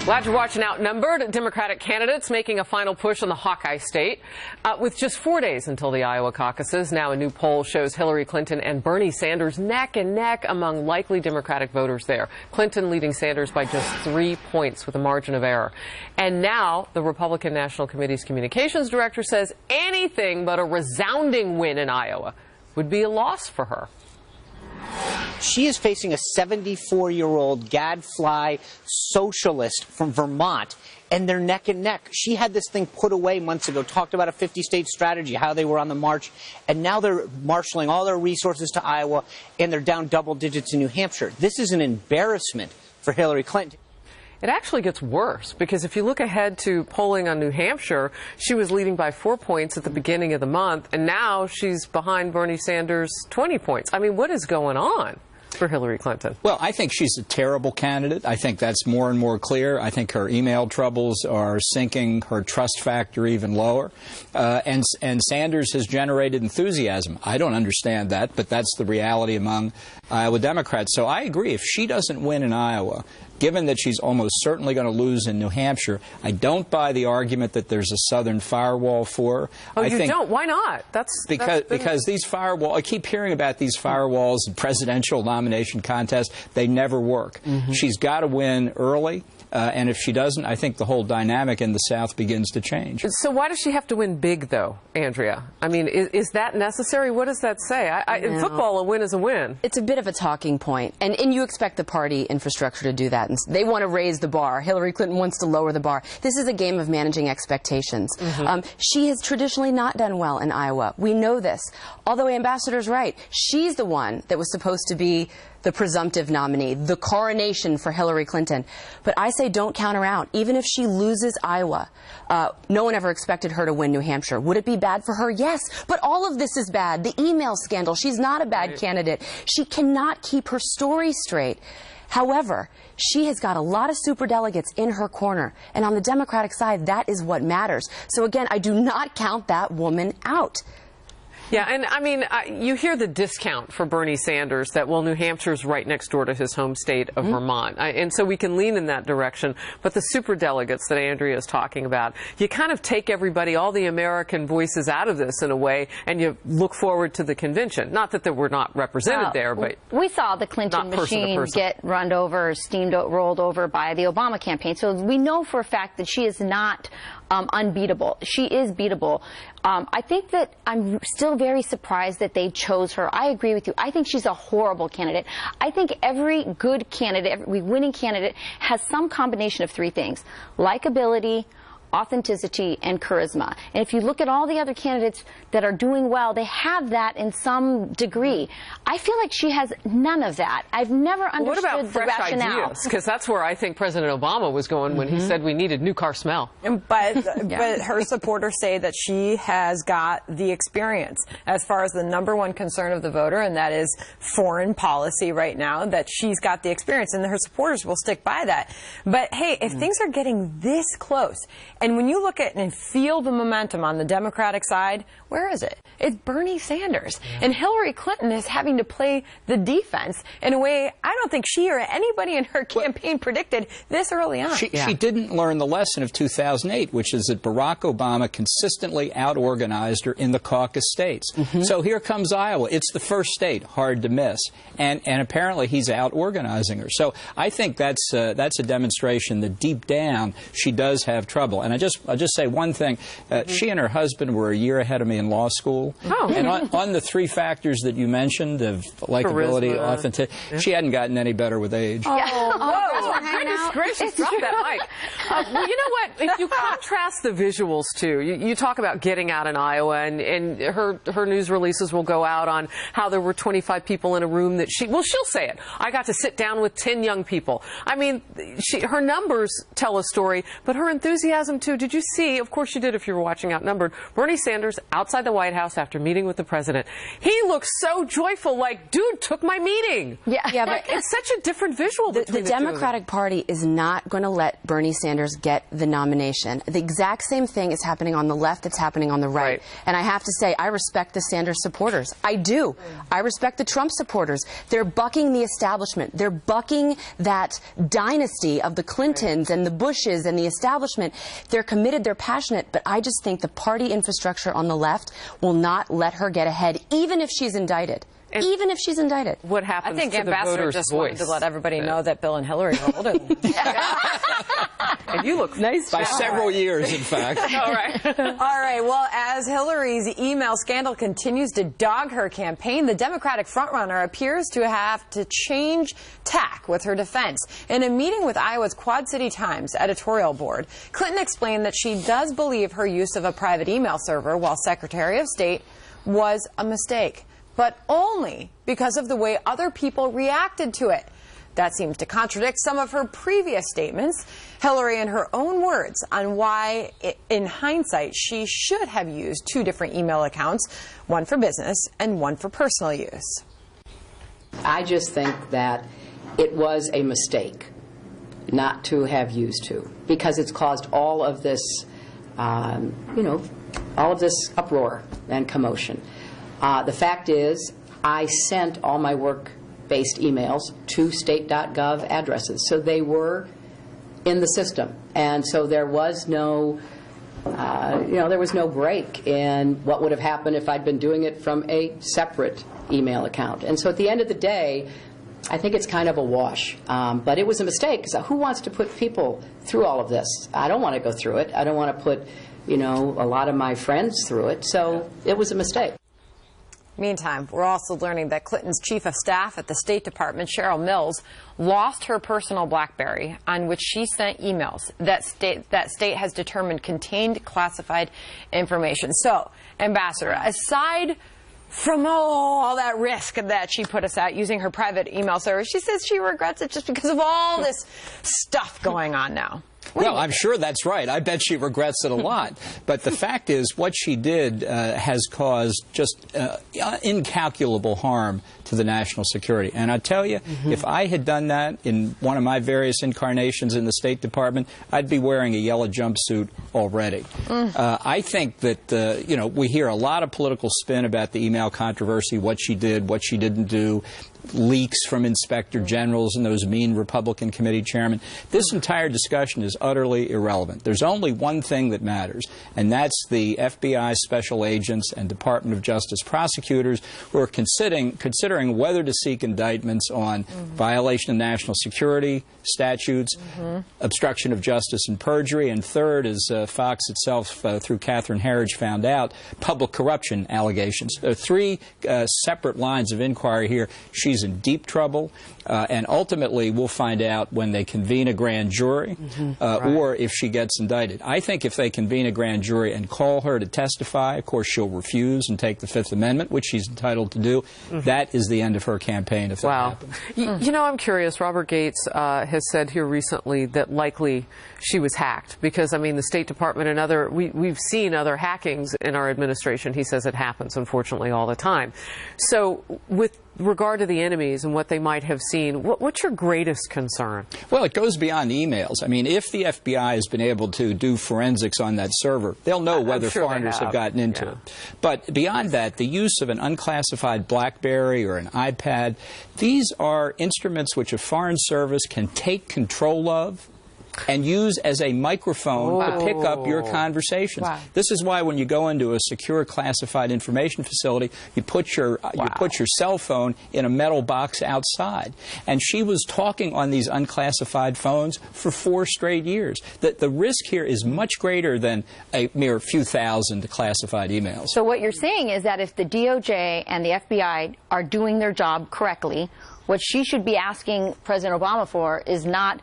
Glad you're watching Outnumbered. Democratic candidates making a final push on the Hawkeye state. With just 4 days until the Iowa caucuses, now a new poll shows Hillary Clinton and Bernie Sanders neck and neck among likely Democratic voters there. Clinton leading Sanders by just 3 points with a margin of error. And now the Republican National Committee's communications director says anything but a resounding win in Iowa would be a loss for her. She is facing a 74-year-old gadfly socialist from Vermont, and they're neck and neck. She had this thing put away months ago, talked about a 50-state strategy, how they were on the march, and now they're marshaling all their resources to Iowa, and they're down double digits in New Hampshire. This is an embarrassment for Hillary Clinton. It actually gets worse, because if you look ahead to polling on New Hampshire, she was leading by 4 points at the beginning of the month, and now she's behind Bernie Sanders 20 points. I mean, what is going on for Hillary Clinton? Well, I think she's a terrible candidate. I think that's more and more clear. I think her email troubles are sinking her trust factor even lower. And Sanders has generated enthusiasm. I don't understand that, but that's the reality among Iowa Democrats. So I agree. If she doesn't win in Iowa, given that she's almost certainly going to lose in New Hampshire, I don't buy the argument that there's a southern firewall for her. Oh, you don't? Why not? Because these firewalls, I keep hearing about these firewalls and presidential nomination contests. They never work. She's got to win early. And if she doesn't, I think the whole dynamic in the South begins to change. So why does she have to win big, though, Andrea? I mean, is that necessary? What does that say? In football, a win is a win. It's a bit of a talking point. And you expect the party infrastructure to do that. And they want to raise the bar. Hillary Clinton wants to lower the bar. This is a game of managing expectations. She has traditionally not done well in Iowa. We know this. Although Ambassador's right, she's the one that was supposed to be the presumptive nominee, the coronation for Hillary Clinton. But I say don't count her out. Even if she loses Iowa, no one ever expected her to win New Hampshire. Would it be bad for her? Yes. But all of this is bad. The email scandal, she's not a bad candidate. She cannot keep her story straight. However, she has got a lot of superdelegates in her corner. And on the Democratic side, that is what matters. So again, I do not count that woman out. Yeah, and I mean, you hear the discount for Bernie Sanders that, well, New Hampshire's right next door to his home state of Vermont. And so we can lean in that direction. But the superdelegates that Andrea is talking about, you kind of take everybody, all the American voices out of this in a way, and you look forward to the convention. Not that they were not represented there, but we saw the Clinton machine get run over, rolled over by the Obama campaign. So we know for a fact that she is not unbeatable. She is beatable. I think that I'm still very surprised that they chose her. I agree with you. I think she's a horrible candidate. I think every good candidate, every winning candidate has some combination of three things: likability, authenticity, and charisma. And if you look at all the other candidates that are doing well, they have that in some degree. I feel like she has none of that. I've never understood the rationale. What about fresh ideas? Because that's where I think President Obama was going when he said we needed new car smell. But her supporters say that she has got the experience as far as the #1 concern of the voter, and that is foreign policy right now, that she's got the experience, and her supporters will stick by that. But hey, if things are getting this close, and when you look at and feel the momentum on the Democratic side, where is it? It's Bernie Sanders. And Hillary Clinton is having to play the defense in a way I don't think she or anybody in her campaign predicted this early on. She didn't learn the lesson of 2008, which is that Barack Obama consistently out-organized her in the caucus states. So here comes Iowa. It's the first state, hard to miss. And apparently he's out-organizing her. So I think that's a demonstration that deep down she does have trouble. And I'll just say one thing. She and her husband were a year ahead of me in law school. And on the three factors that you mentioned of likability, authenticity, she hadn't gotten any better with age. Goodness gracious, drop that mic. Well, you know what? If you contrast the visuals, too, you talk about getting out in Iowa, and her news releases will go out on how there were 25 people in a room that she'll say it. I got to sit down with 10 young people. I mean, her numbers tell a story, but her enthusiasm, too. Did you see, of course you did if you were watching Outnumbered, Bernie Sanders outside the White House after meeting with the president. He looks so joyful, like, dude took my meeting. Yeah, but it's such a different visual between the Democratic Party party is not going to let Bernie Sanders get the nomination. The exact same thing is happening on the left, it's happening on the right. And I have to say, I respect the Sanders supporters. I do. I respect the Trump supporters. They're bucking the establishment. They're bucking that dynasty of the Clintons and the Bushes and the establishment. They're committed, they're passionate, but I just think the party infrastructure on the left will not let her get ahead, even if she's indicted. Even if she's indicted. What happens to the voters' voice? I think Ambassador just wanted to let everybody know that Bill and Hillary are older than him. And you look nice. By several years, in fact. All right. All right. Well, as Hillary's email scandal continues to dog her campaign, the Democratic frontrunner appears to have to change tack with her defense. In a meeting with Iowa's Quad City Times editorial board, Clinton explained that she does believe her use of a private email server while Secretary of State was a mistake, but only because of the way other people reacted to it. That seems to contradict some of her previous statements. Hillary, in her own words, on why, in hindsight, she should have used two different email accounts, one for business and one for personal use. I just think that it was a mistake not to have used two, because it's caused all of this, all of this uproar and commotion. The fact is, I sent all my work-based emails to state.gov addresses, so they were in the system, and so there was no, there was no break in what would have happened if I'd been doing it from a separate email account. And so at the end of the day, I think it's kind of a wash, but it was a mistake, because who wants to put people through all of this? I don't want to go through it. I don't want to put, a lot of my friends through it, so it was a mistake. Meantime, we're also learning that Clinton's chief of staff at the State Department, Cheryl Mills, lost her personal BlackBerry on which she sent emails that state has determined contained classified information. So, Ambassador, aside from all that risk that she put us at using her private email server, she says she regrets it just because of all this stuff going on now. Well, I'm sure that's right. I bet she regrets it a lot. But the fact is, what she did has caused just incalculable harm to the national security. And I tell you, if I had done that in one of my various incarnations in the State Department, I'd be wearing a yellow jumpsuit already. I think that, we hear a lot of political spin about the email controversy, what she did, what she didn't do, leaks from inspector generals and those mean Republican committee chairmen. This entire discussion is utterly irrelevant. There's only one thing that matters, and that's the FBI special agents and Department of Justice prosecutors who are considering whether to seek indictments on violation of national security statutes, obstruction of justice and perjury, and third, as Fox itself, through Catherine Herridge, found out, public corruption allegations. There are three separate lines of inquiry here. She's in deep trouble, and ultimately we'll find out when they convene a grand jury or if she gets indicted. I think if they convene a grand jury and call her to testify, of course she'll refuse and take the Fifth Amendment, which she's entitled to do. That is the end of her campaign if that happens. I'm curious. Robert Gates has said here recently that likely she was hacked because, the State Department and other, we've seen other hackings in our administration. He says it happens, unfortunately, all the time. So with regard to the enemies and what they might have seen, what's your greatest concern? Well, it goes beyond emails. If the FBI has been able to do forensics on that server, they'll know whether foreigners have gotten into it. But beyond that, the use of an unclassified BlackBerry or an iPad, these are instruments which a foreign service can take control of and use as a microphone to pick up your conversations. This is why when you go into a secure classified information facility, you put your cell phone in a metal box outside. And she was talking on these unclassified phones for 4 straight years. The risk here is much greater than a mere few thousand classified emails. So what you're saying is that if the DOJ and the FBI are doing their job correctly, what she should be asking President Obama for is not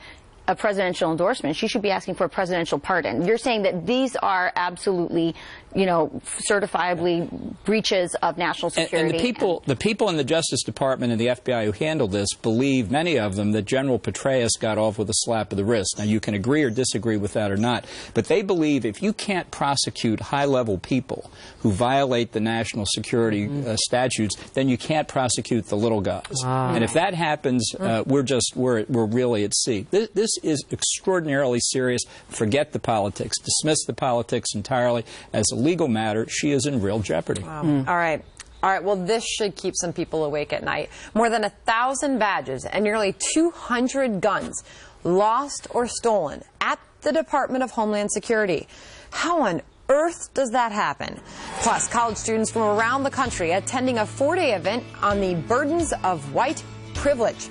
a presidential endorsement. She should be asking for a presidential pardon. You're saying that these are absolutely, you know, certifiably breaches of national security. And the people in the Justice Department and the FBI who handled this believe, many of them, that General Petraeus got off with a slap of the wrist. Now, you can agree or disagree with that or not, but they believe if you can't prosecute high-level people who violate the national security statutes, then you can't prosecute the little guys. And if that happens, we're really at sea. This is extraordinarily serious. Forget the politics. Dismiss the politics entirely. As a legal matter, she is in real jeopardy. All right. All right, well, this should keep some people awake at night. More than 1,000 badges and nearly 200 guns lost or stolen at the Department of Homeland Security. How on earth does that happen? Plus, college students from around the country attending a 4-day event on the burdens of white privilege.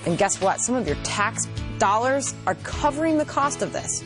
And guess what? Some of your tax dollars are covering the cost of this.